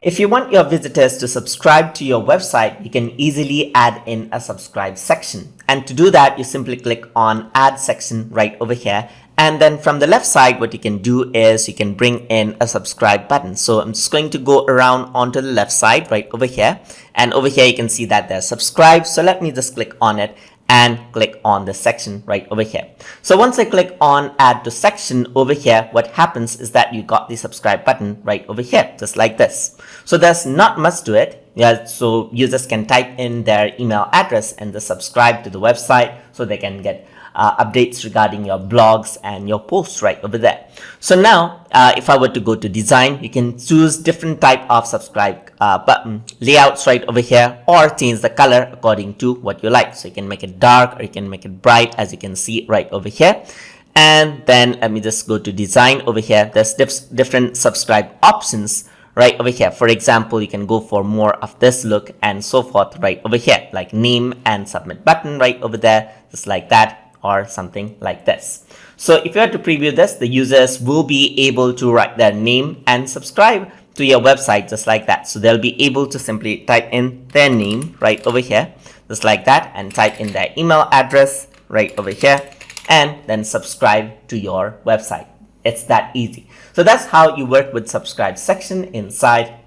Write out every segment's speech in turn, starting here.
If you want your visitors to subscribe to your website, you can easily add in a subscribe section. And to do that, you simply click on add section right over here. And then from the left side, what you can do is you can bring in a subscribe button. So I'm just going to go around onto the left side right over here. And over here, you can see that there's subscribe. So let me just click on it and click on the section right over here. So once I click on add to section over here, what happens is that you got the subscribe button right over here, just like this. So there's not much to it. Yeah, so users can type in their email address and just subscribe to the website so they can get updates regarding your blogs and your posts right over there. So now if I were to go to design, you can choose different type of subscribe button layouts right over here, or change the color according to what you like. So you can make it dark or you can make it bright, as you can see right over here. And then let me just go to design over here. There's different subscribe options right over here. For example, you can go for more of this look and so forth right over here, like name and submit button right over there, just like that, or something like this. So if you were to preview this, the users will be able to write their name and subscribe to your website just like that. So they'll be able to simply type in their name right over here, just like that, and type in their email address right over here, and then subscribe to your website. It's that easy. So that's how you work with subscribe section inside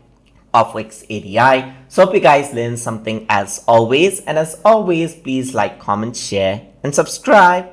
of Wix API. So hope you guys learned something as always. And as always, please like, comment, share, and subscribe.